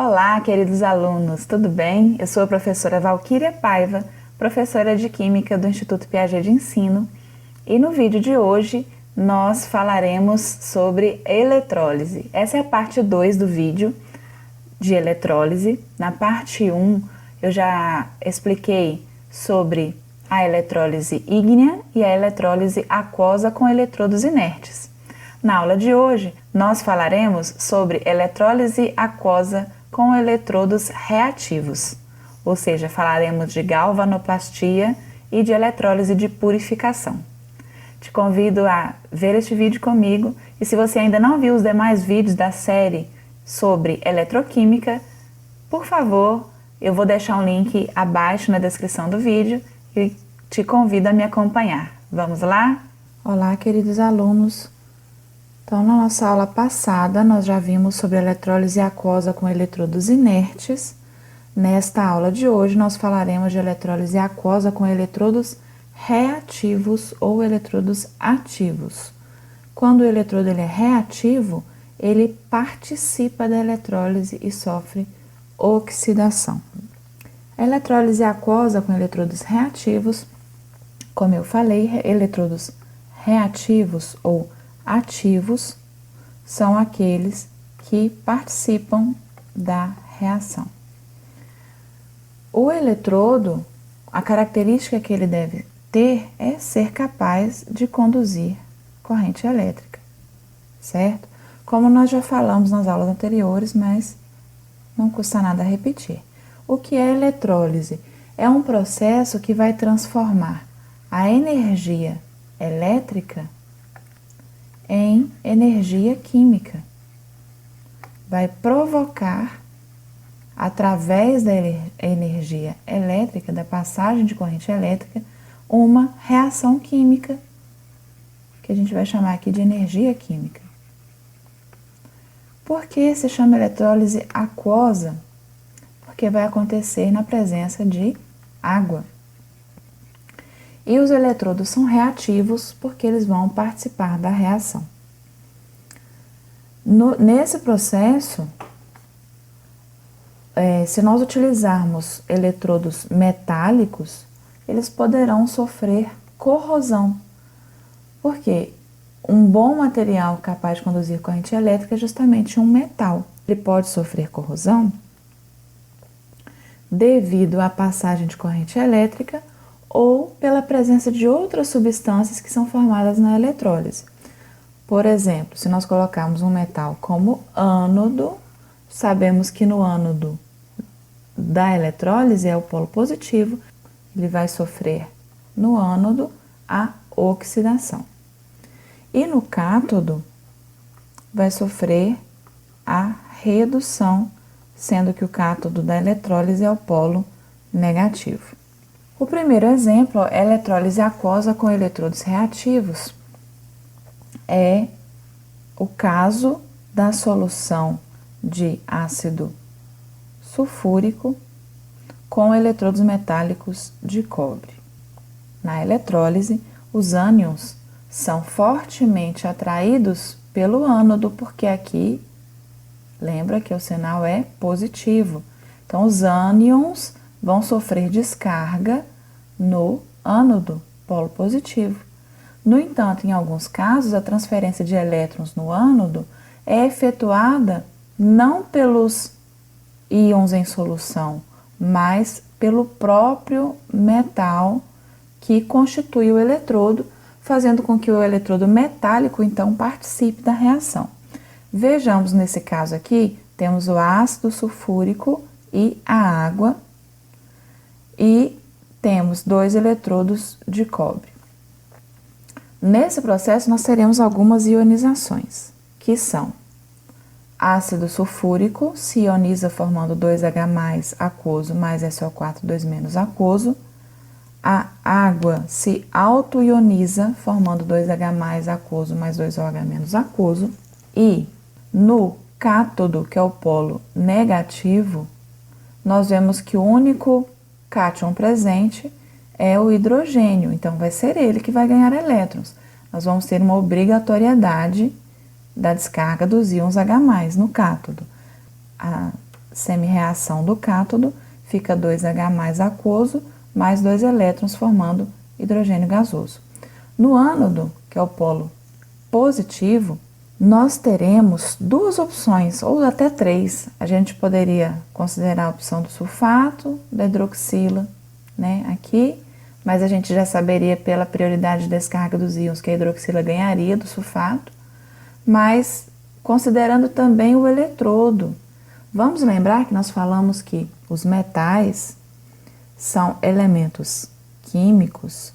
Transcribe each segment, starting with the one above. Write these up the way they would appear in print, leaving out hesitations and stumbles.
Olá, queridos alunos, tudo bem? Eu sou a professora Valquíria Paiva, professora de Química do Instituto Piaget de Ensino, e no vídeo de hoje nós falaremos sobre eletrólise. Essa é a parte 2 do vídeo de eletrólise. Na parte 1 eu já expliquei sobre a eletrólise ígnea e a eletrólise aquosa com eletrodos inertes. Na aula de hoje nós falaremos sobre eletrólise aquosa com eletrodos reativos, ou seja, falaremos de galvanoplastia e de eletrólise de purificação. Te convido a ver este vídeo comigo e se você ainda não viu os demais vídeos da série sobre eletroquímica, por favor, eu vou deixar um link abaixo na descrição do vídeo e te convido a me acompanhar. Vamos lá? Olá, queridos alunos. Então, na nossa aula passada, nós já vimos sobre a eletrólise aquosa com eletrodos inertes. Nesta aula de hoje, nós falaremos de eletrólise aquosa com eletrodos reativos ou eletrodos ativos. Quando o eletrodo é reativo, ele participa da eletrólise e sofre oxidação. A eletrólise aquosa com eletrodos reativos, como eu falei, eletrodos reativos ou ativos são aqueles que participam da reação. O eletrodo, a característica que ele deve ter é ser capaz de conduzir corrente elétrica, certo? Como nós já falamos nas aulas anteriores, mas não custa nada repetir. O que é eletrólise? É um processo que vai transformar a energia elétrica em energia química. Vai provocar, através da energia elétrica, da passagem de corrente elétrica, uma reação química, que a gente vai chamar aqui de energia química. Por que se chama eletrólise aquosa? Porque vai acontecer na presença de água. E os eletrodos são reativos porque eles vão participar da reação. Nesse processo, se nós utilizarmos eletrodos metálicos, eles poderão sofrer corrosão. Porque um bom material capaz de conduzir corrente elétrica é justamente um metal. Ele pode sofrer corrosão devido à passagem de corrente elétrica ou pela presença de outras substâncias que são formadas na eletrólise. Por exemplo, se nós colocarmos um metal como ânodo, sabemos que no ânodo da eletrólise é o polo positivo, ele vai sofrer no ânodo a oxidação. E no cátodo vai sofrer a redução, sendo que o cátodo da eletrólise é o polo negativo. O primeiro exemplo é a eletrólise aquosa com eletrodos reativos. É o caso da solução de ácido sulfúrico com eletrodos metálicos de cobre. Na eletrólise, os ânions são fortemente atraídos pelo ânodo, porque aqui, lembra que o sinal é positivo. Então, os ânions vão sofrer descarga no ânodo, polo positivo. No entanto, em alguns casos, a transferência de elétrons no ânodo é efetuada não pelos íons em solução, mas pelo próprio metal que constitui o eletrodo, fazendo com que o eletrodo metálico, então, participe da reação. Vejamos nesse caso aqui, temos o ácido sulfúrico e a água, e temos 2 eletrodos de cobre. Nesse processo, nós teremos algumas ionizações, que são ácido sulfúrico, se ioniza formando 2H+, aquoso, mais SO4, 2- aquoso. A água se auto-ioniza, formando 2H+, aquoso, mais 2OH- aquoso. E no cátodo, que é o polo negativo, nós vemos que o único cátion presente é o hidrogênio, então vai ser ele que vai ganhar elétrons. Nós vamos ter uma obrigatoriedade da descarga dos íons H+, no cátodo. semi-reação do cátodo, fica 2H aquoso, mais 2 elétrons formando hidrogênio gasoso. No ânodo, que é o polo positivo, nós teremos duas opções, ou até três. A gente poderia considerar a opção do sulfato, da hidroxila, né, aqui, mas a gente já saberia pela prioridade de descarga dos íons que a hidroxila ganharia do sulfato, mas considerando também o eletrodo. Vamos lembrar que nós falamos que os metais são elementos químicos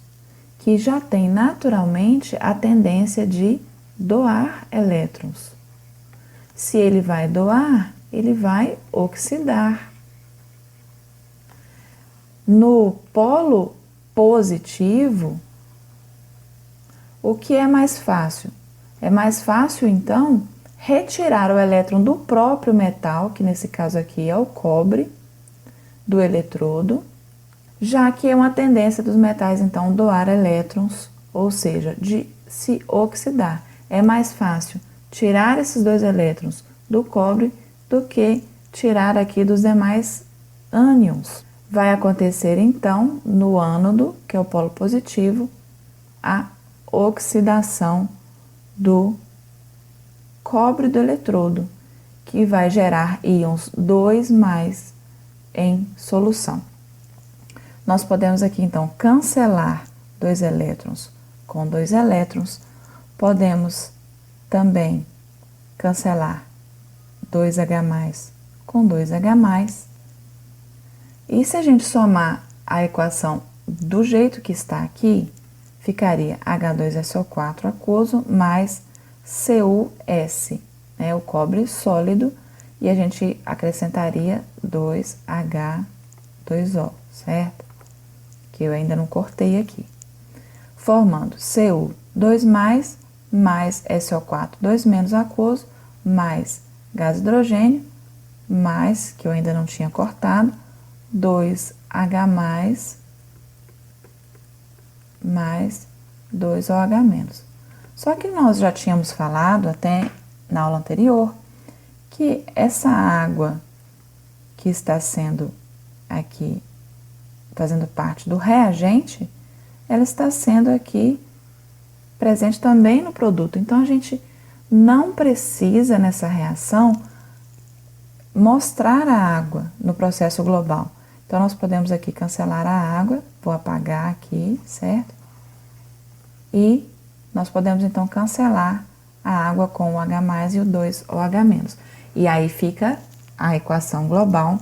que já têm naturalmente a tendência de doar elétrons. Se ele vai doar, ele vai oxidar. No polo positivo, o que é mais fácil? É mais fácil, então, retirar o elétron do próprio metal, que nesse caso aqui é o cobre, do eletrodo, já que é uma tendência dos metais, então, doar elétrons, ou seja, de se oxidar. É mais fácil tirar esses 2 elétrons do cobre do que tirar aqui dos demais ânions. Vai acontecer, então, no ânodo, que é o polo positivo, a oxidação do cobre do eletrodo, que vai gerar íons 2+ em solução. Nós podemos aqui, então, cancelar 2 elétrons com 2 elétrons. Podemos também cancelar 2H+ com 2H+. E se a gente somar a equação do jeito que está aqui, ficaria H2SO4 aquoso mais CuS, né, o cobre sólido, e a gente acrescentaria 2H2O, certo? Que eu ainda não cortei aqui. Formando Cu 2+, mais SO4 2- aquoso, mais gás hidrogênio, mais, que eu ainda não tinha cortado, 2H+, mais 2OH-. Só que nós já tínhamos falado até na aula anterior que essa água que está sendo aqui, fazendo parte do reagente, ela está sendo aqui presente também no produto. Então, a gente não precisa nessa reação mostrar a água no processo global. Então, nós podemos aqui cancelar a água, vou apagar aqui, certo? E nós podemos, então, cancelar a água com o H+ e o 2OH-. E aí fica a equação global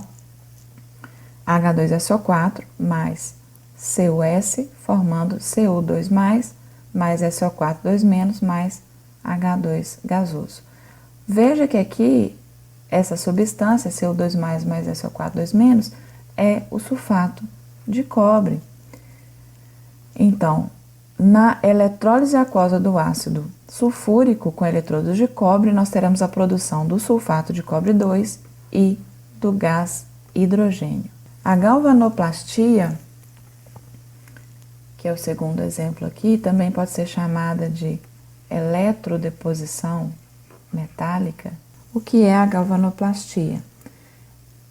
H2SO4 mais CuS, formando Cu2+, mais SO4 2- mais H2 gasoso. Veja que aqui, essa substância, Cu2+, mais SO4 2-, é o sulfato de cobre. Então, na eletrólise aquosa do ácido sulfúrico com eletrodos de cobre, nós teremos a produção do sulfato de cobre 2 e do gás hidrogênio. A galvanoplastia, que é o segundo exemplo aqui, também pode ser chamada de eletrodeposição metálica. O que é a galvanoplastia?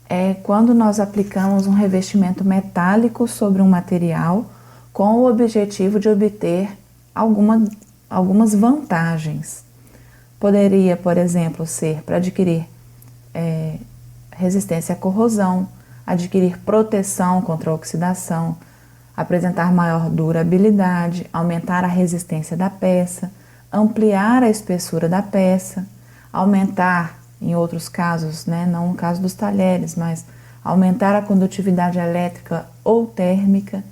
É quando nós aplicamos um revestimento metálico sobre um material com o objetivo de obter algumas vantagens. Poderia, por exemplo, ser para adquirir resistência à corrosão, adquirir proteção contra a oxidação, apresentar maior durabilidade, aumentar a resistência da peça, ampliar a espessura da peça, aumentar, em outros casos, né, não no caso dos talheres, mas aumentar a condutividade elétrica ou térmica,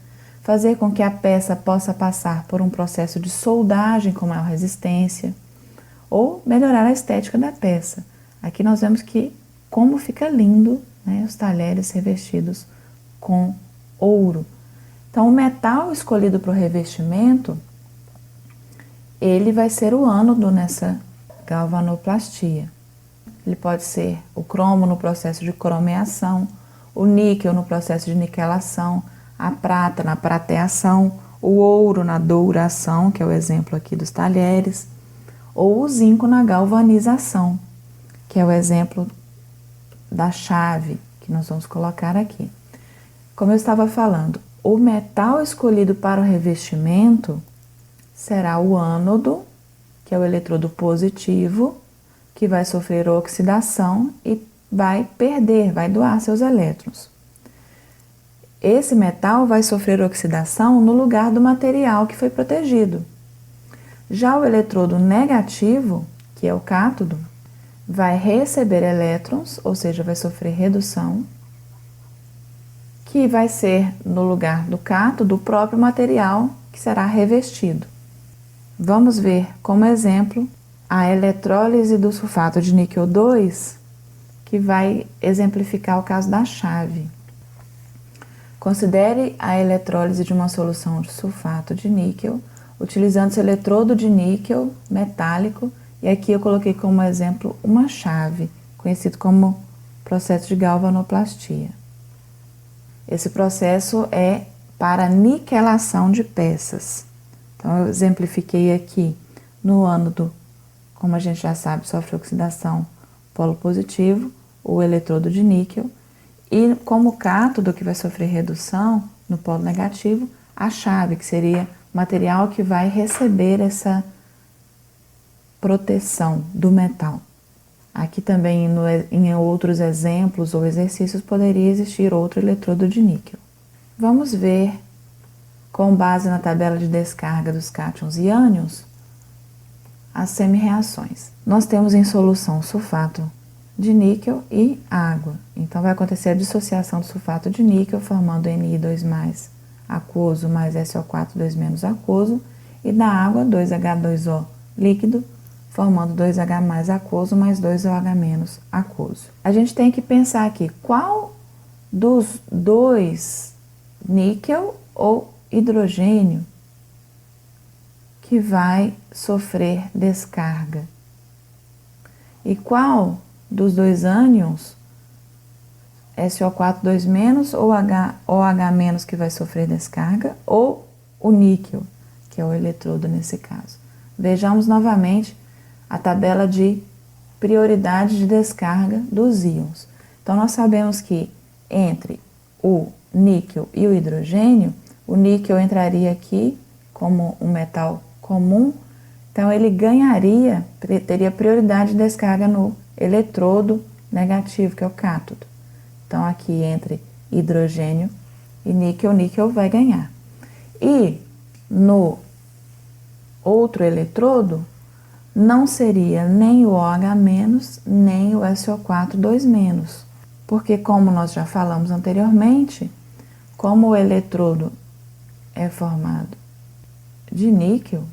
fazer com que a peça possa passar por um processo de soldagem com maior resistência, ou melhorar a estética da peça. Aqui nós vemos que como fica lindo, né, os talheres revestidos com ouro. Então, o metal escolhido para o revestimento, ele vai ser o ânodo nessa galvanoplastia. Ele pode ser o cromo no processo de cromeação, o níquel no processo de niquelação, a prata na prateação, o ouro na douração, que é o exemplo aqui dos talheres, ou o zinco na galvanização, que é o exemplo da chave que nós vamos colocar aqui. Como eu estava falando, o metal escolhido para o revestimento será o ânodo, que é o eletrodo positivo, que vai sofrer oxidação e vai perder, vai doar seus elétrons. Esse metal vai sofrer oxidação no lugar do material que foi protegido. Já o eletrodo negativo, que é o cátodo, vai receber elétrons, ou seja, vai sofrer redução, que vai ser no lugar do cátodo o próprio material que será revestido. Vamos ver como exemplo a eletrólise do sulfato de níquel 2, que vai exemplificar o caso da chave. Considere a eletrólise de uma solução de sulfato de níquel, utilizando esse eletrodo de níquel metálico, e aqui eu coloquei como exemplo uma chave, conhecido como processo de galvanoplastia. Esse processo é para niquelação de peças. Então, eu exemplifiquei aqui no ânodo, como a gente já sabe, sofre oxidação polo positivo, o eletrodo de níquel, e como cátodo, que vai sofrer redução no polo negativo, a chave, que seria o material que vai receber essa proteção do metal. Aqui também, em outros exemplos ou exercícios, poderia existir outro eletrodo de níquel. Vamos ver, com base na tabela de descarga dos cátions e ânions, as semi-reações. Nós temos em solução sulfato de níquel e água. Então, vai acontecer a dissociação do sulfato de níquel, formando Ni2+ aquoso mais SO4 2- aquoso, e da água 2H2O líquido, formando 2H+ aquoso mais 2OH- aquoso. A gente tem que pensar aqui, qual dos dois, níquel ou hidrogênio, que vai sofrer descarga? E qual dos dois ânions, SO4 2- ou OH- que vai sofrer descarga, ou o níquel, que é o eletrodo nesse caso? Vejamos novamente a tabela de prioridade de descarga dos íons. Então, nós sabemos que entre o níquel e o hidrogênio, o níquel entraria aqui como um metal comum, então ele ganharia, teria prioridade de descarga no eletrodo negativo, que é o cátodo. Então, aqui entre hidrogênio e níquel, o níquel vai ganhar. E no outro eletrodo, não seria nem o OH- nem o SO4 2-, porque, como nós já falamos anteriormente, como o eletrodo é formado de níquel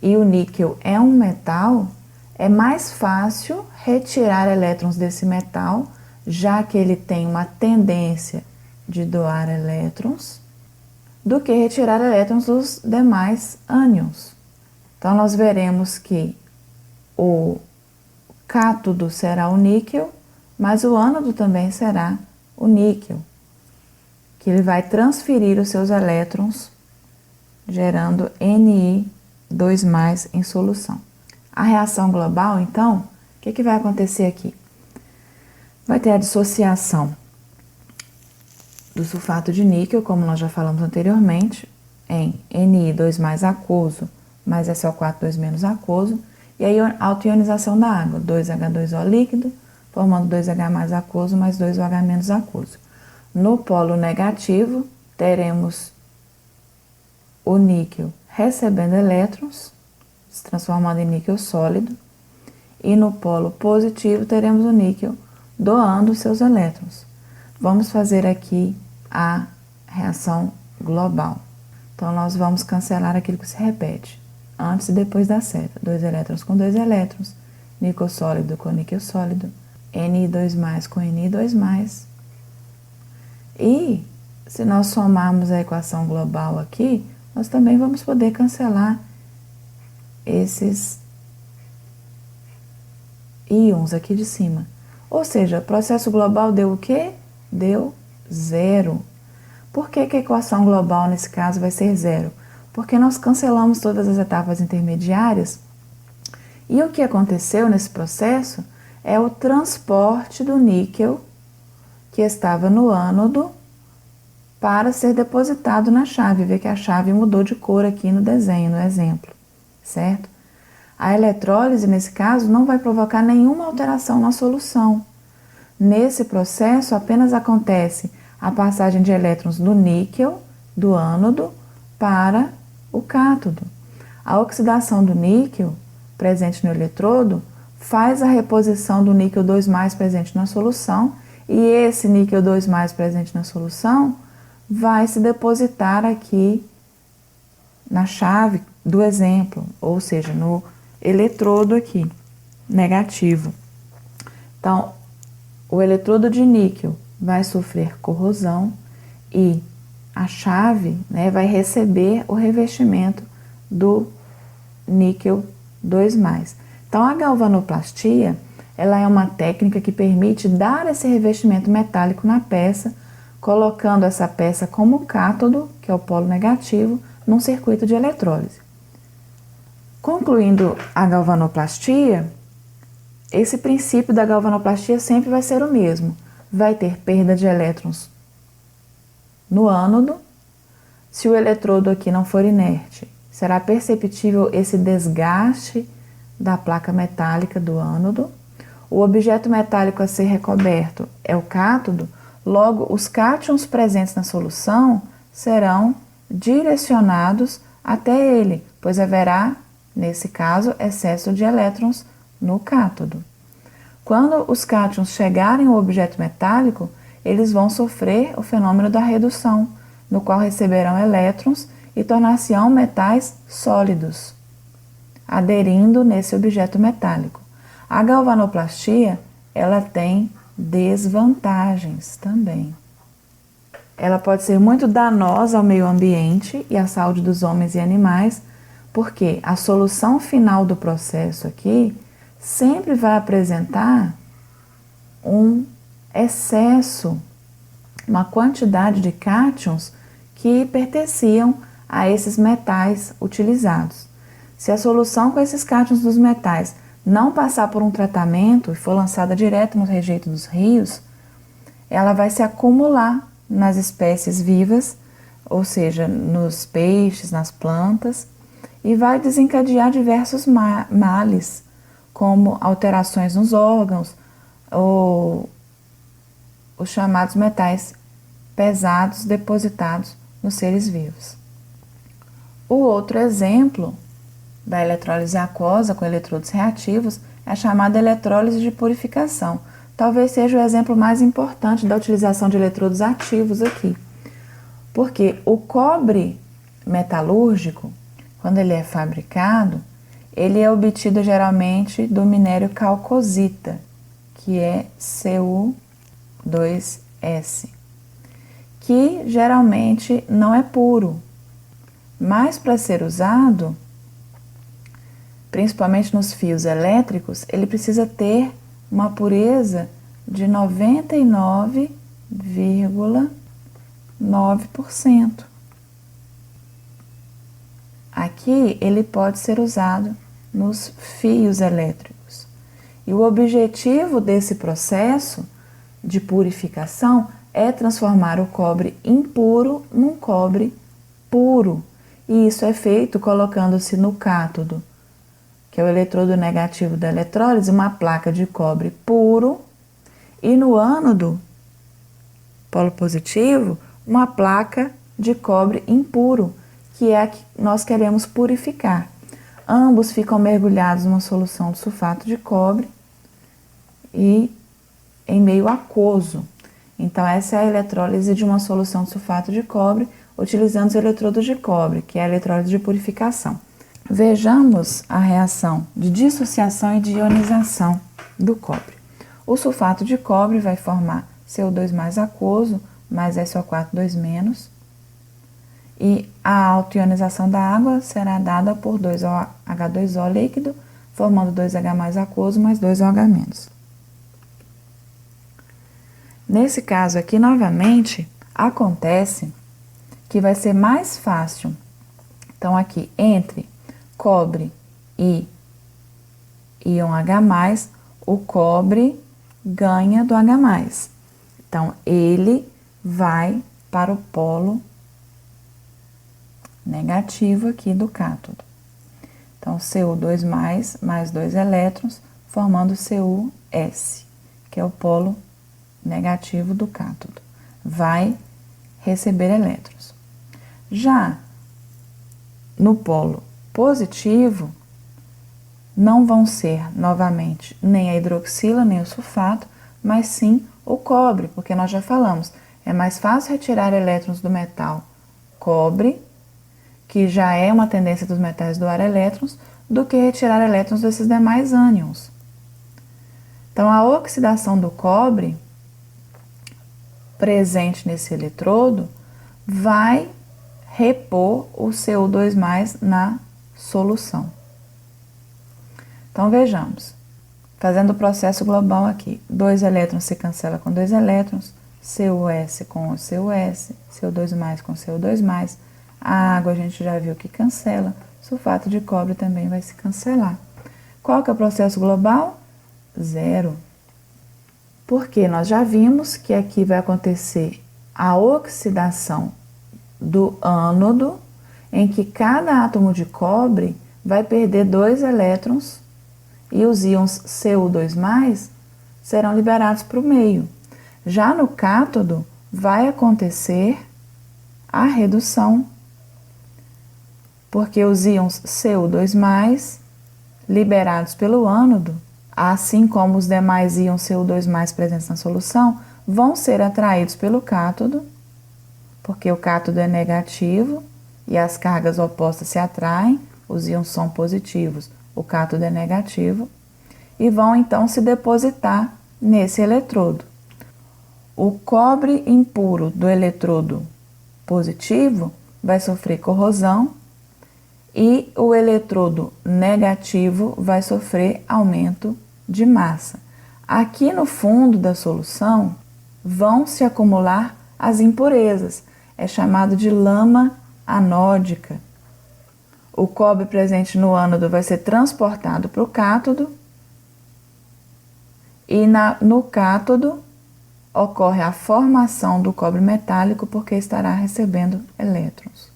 e o níquel é um metal, é mais fácil retirar elétrons desse metal, já que ele tem uma tendência de doar elétrons, do que retirar elétrons dos demais ânions. Então, nós veremos que o cátodo será o níquel, mas o ânodo também será o níquel, que ele vai transferir os seus elétrons, gerando Ni2+ em solução. A reação global, então, o que vai acontecer aqui? Vai ter a dissociação do sulfato de níquel, como nós já falamos anteriormente, em Ni2+ aquoso mais SO4 2- aquoso, e aí a autoionização da água, 2H2O líquido, formando 2H+ aquoso mais 2OH- aquoso. No polo negativo, teremos o níquel recebendo elétrons, se transformando em níquel sólido, e no polo positivo teremos o níquel doando seus elétrons. Vamos fazer aqui a reação global. Então, nós vamos cancelar aquilo que se repete, antes e depois da seta. 2 elétrons com 2 elétrons, níquel sólido com níquel sólido, Ni2+ com Ni2+. E, se nós somarmos a equação global aqui, nós também vamos poder cancelar esses íons aqui de cima. Ou seja, o processo global deu o quê? Deu 0. Por que a equação global, nesse caso, vai ser 0? Porque nós cancelamos todas as etapas intermediárias, e o que aconteceu nesse processo é o transporte do níquel que estava no ânodo para ser depositado na chave. Vê que a chave mudou de cor aqui no desenho, no exemplo, certo? A eletrólise, nesse caso, não vai provocar nenhuma alteração na solução. Nesse processo, apenas acontece a passagem de elétrons do níquel, do ânodo, para o cátodo. A oxidação do níquel, presente no eletrodo, faz a reposição do níquel 2+ presente na solução, e esse níquel 2+ presente na solução vai se depositar aqui na chave do exemplo, ou seja, no eletrodo aqui, negativo. Então, o eletrodo de níquel vai sofrer corrosão e a chave, né, vai receber o revestimento do níquel 2+. Então, a galvanoplastia, ela é uma técnica que permite dar esse revestimento metálico na peça, colocando essa peça como cátodo, que é o polo negativo, num circuito de eletrólise. Concluindo a galvanoplastia, esse princípio da galvanoplastia sempre vai ser o mesmo. Vai ter perda de elétrons no ânodo. Se o eletrodo aqui não for inerte, será perceptível esse desgaste da placa metálica do ânodo. O objeto metálico a ser recoberto é o cátodo, logo os cátions presentes na solução serão direcionados até ele, pois haverá, nesse caso, excesso de elétrons no cátodo. Quando os cátions chegarem ao objeto metálico, eles vão sofrer o fenômeno da redução, no qual receberão elétrons e tornar-se-ão metais sólidos, aderindo nesse objeto metálico. A galvanoplastia, ela tem desvantagens também. Ela pode ser muito danosa ao meio ambiente e à saúde dos homens e animais, porque a solução final do processo aqui sempre vai apresentar um excesso, uma quantidade de cátions que pertenciam a esses metais utilizados. Se a solução com esses cátions dos metais não passar por um tratamento e for lançada direto no rejeito dos rios, ela vai se acumular nas espécies vivas, ou seja, nos peixes, nas plantas, e vai desencadear diversos males, como alterações nos órgãos ou os chamados metais pesados depositados nos seres vivos. O outro exemplo da eletrólise aquosa com eletrodos reativos é a chamada eletrólise de purificação. Talvez seja o exemplo mais importante da utilização de eletrodos ativos aqui, porque o cobre metalúrgico, quando ele é fabricado, ele é obtido geralmente do minério calcosita, que é Cu2S, que geralmente não é puro, mas para ser usado, principalmente nos fios elétricos, ele precisa ter uma pureza de 99,9%. Aqui ele pode ser usado nos fios elétricos. E o objetivo desse processo de purificação é transformar o cobre impuro num cobre puro. E isso é feito colocando-se no cátodo, que é o eletrodo negativo da eletrólise, uma placa de cobre puro, e no ânodo, polo positivo, uma placa de cobre impuro, que é a que nós queremos purificar. Ambos ficam mergulhados numa solução de sulfato de cobre e em meio aquoso. Então, essa é a eletrólise de uma solução de sulfato de cobre, utilizando os eletrodos de cobre, que é a eletrólise de purificação. Vejamos a reação de dissociação e de ionização do cobre. O sulfato de cobre vai formar CO2 aquoso mais SO4 2-, e a autoionização da água será dada por H2O líquido, formando 2H+ aquoso mais 2OH-. Nesse caso aqui, novamente, acontece que vai ser mais fácil. Então, aqui, entre cobre e íon H+, o cobre ganha do H+. Então, ele vai para o polo negativo aqui do cátodo. Então, Cu2+, mais 2 elétrons, formando CuS, que é o polo negativo do cátodo. Vai receber elétrons. Já no polo positivo, não vão ser novamente nem a hidroxila nem o sulfato, mas sim o cobre, porque nós já falamos, é mais fácil retirar elétrons do metal cobre, que já é uma tendência dos metais doar elétrons, do que retirar elétrons desses demais ânions. Então, a oxidação do cobre presente nesse eletrodo vai repor o Cu2+ na solução. Então, vejamos. Fazendo o processo global aqui. 2 elétrons se cancela com 2 elétrons, CuS com o CuS, Cu2+ com Cu2+. A água a gente já viu que cancela, sulfato de cobre também vai se cancelar. Qual que é o processo global? 0. Porque nós já vimos que aqui vai acontecer a oxidação do ânodo, em que cada átomo de cobre vai perder 2 elétrons e os íons Cu2+ serão liberados para o meio. Já no cátodo, vai acontecer a redução, porque os íons Cu2+ liberados pelo ânodo, assim como os demais íons Cu2+ presentes na solução, vão ser atraídos pelo cátodo, porque o cátodo é negativo e as cargas opostas se atraem, os íons são positivos, o cátodo é negativo, e vão então se depositar nesse eletrodo. O cobre impuro do eletrodo positivo vai sofrer corrosão e o eletrodo negativo vai sofrer aumento de massa. Aqui no fundo da solução vão se acumular as impurezas, é chamado de lama anódica. O cobre presente no ânodo vai ser transportado para o cátodo e no cátodo ocorre a formação do cobre metálico porque estará recebendo elétrons.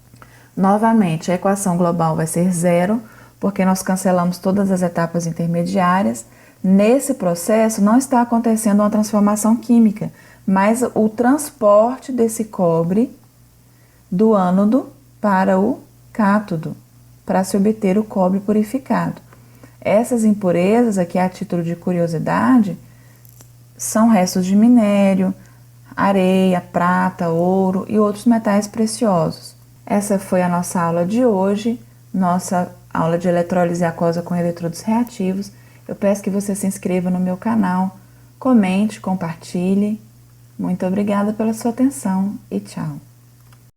Novamente, a equação global vai ser 0 porque nós cancelamos todas as etapas intermediárias. Nesse processo não está acontecendo uma transformação química, mas o transporte desse cobre do ânodo para o cátodo, para se obter o cobre purificado. Essas impurezas, aqui a título de curiosidade, são restos de minério, areia, prata, ouro e outros metais preciosos. Essa foi a nossa aula de hoje, nossa aula de eletrólise aquosa com eletrodos reativos. Eu peço que você se inscreva no meu canal, comente, compartilhe. Muito obrigada pela sua atenção e tchau!